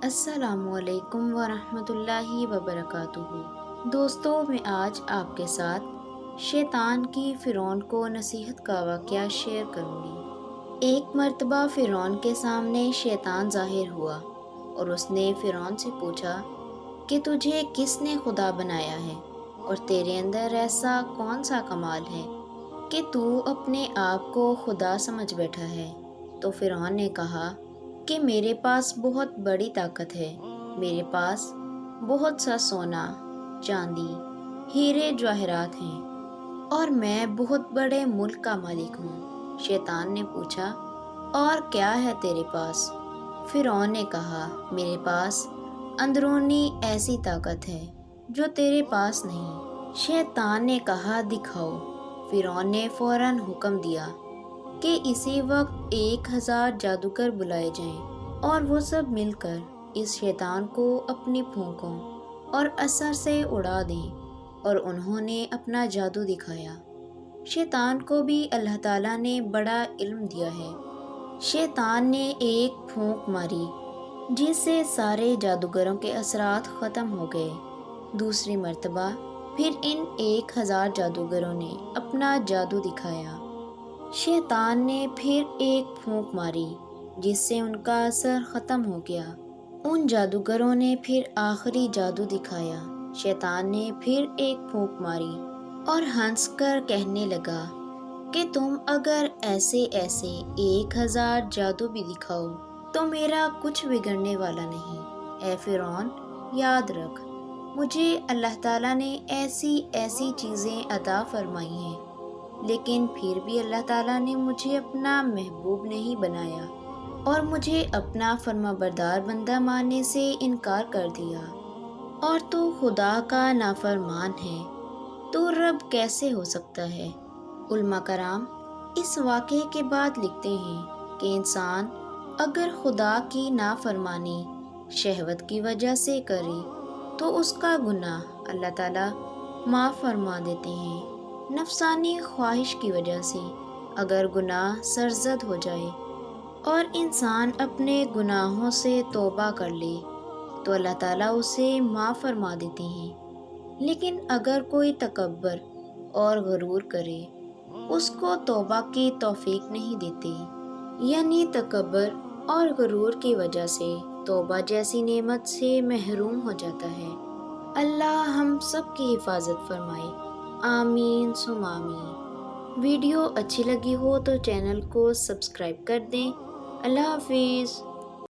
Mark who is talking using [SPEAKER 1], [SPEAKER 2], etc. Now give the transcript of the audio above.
[SPEAKER 1] السلام علیکم ورحمۃ اللہ وبرکاتہ۔ دوستو، میں آج آپ کے ساتھ شیطان کی فرعون کو نصیحت کا واقعہ شیئر کروں گی۔ ایک مرتبہ فرعون کے سامنے شیطان ظاہر ہوا اور اس نے فرعون سے پوچھا کہ تجھے کس نے خدا بنایا ہے اور تیرے اندر ایسا کون سا کمال ہے کہ تو اپنے آپ کو خدا سمجھ بیٹھا ہے؟ تو فرعون نے کہا کہ میرے پاس بہت بڑی طاقت ہے، میرے پاس بہت سا سونا، چاندی، ہیرے جواہرات ہیں اور میں بہت بڑے ملک کا مالک ہوں۔ شیطان نے پوچھا، اور کیا ہے تیرے پاس؟ فرعون نے کہا، میرے پاس اندرونی ایسی طاقت ہے جو تیرے پاس نہیں۔ شیطان نے کہا، دکھاؤ۔ فرعون نے فوراً حکم دیا کہ اسی وقت 1000 جادوگر بلائے جائیں اور وہ سب مل کر اس شیطان کو اپنی پھونکوں اور اثر سے اڑا دیں، اور انہوں نے اپنا جادو دکھایا۔ شیطان کو بھی اللہ تعالیٰ نے بڑا علم دیا ہے۔ شیطان نے ایک پھونک ماری جس سے سارے جادوگروں کے اثرات ختم ہو گئے۔ دوسری مرتبہ پھر ان 1000 جادوگروں نے اپنا جادو دکھایا۔ شیطان نے پھر ایک پھونک ماری جس سے ان کا اثر ختم ہو گیا۔ ان جادوگروں نے پھر آخری جادو دکھایا۔ شیطان نے پھر ایک پھونک ماری اور ہنس کر کہنے لگا کہ تم اگر ایسے 1000 جادو بھی دکھاؤ تو میرا کچھ بگڑنے والا نہیں۔ اے فرعون، یاد رکھ، مجھے اللہ تعالیٰ نے ایسی چیزیں عطا فرمائی ہیں، لیکن پھر بھی اللہ تعالیٰ نے مجھے اپنا محبوب نہیں بنایا اور مجھے اپنا فرما بردار بندہ ماننے سے انکار کر دیا، اور تو خدا کا نافرمان ہے، تو رب کیسے ہو سکتا ہے؟ علماء کرام اس واقعے کے بعد لکھتے ہیں کہ انسان اگر خدا کی نافرمانی شہوت کی وجہ سے کرے تو اس کا گناہ اللہ تعالیٰ معاف فرما دیتے ہیں۔ نفسانی خواہش کی وجہ سے اگر گناہ سرزد ہو جائے اور انسان اپنے گناہوں سے توبہ کر لے تو اللہ تعالیٰ اسے معاف فرما دیتے ہیں، لیکن اگر کوئی تکبر اور غرور کرے اس کو توبہ کی توفیق نہیں دیتے، یعنی تکبر اور غرور کی وجہ سے توبہ جیسی نعمت سے محروم ہو جاتا ہے۔ اللہ ہم سب کی حفاظت فرمائے، آمین ثم آمین۔ ویڈیو اچھی لگی ہو تو چینل کو سبسکرائب کر دیں۔ اللہ حافظ۔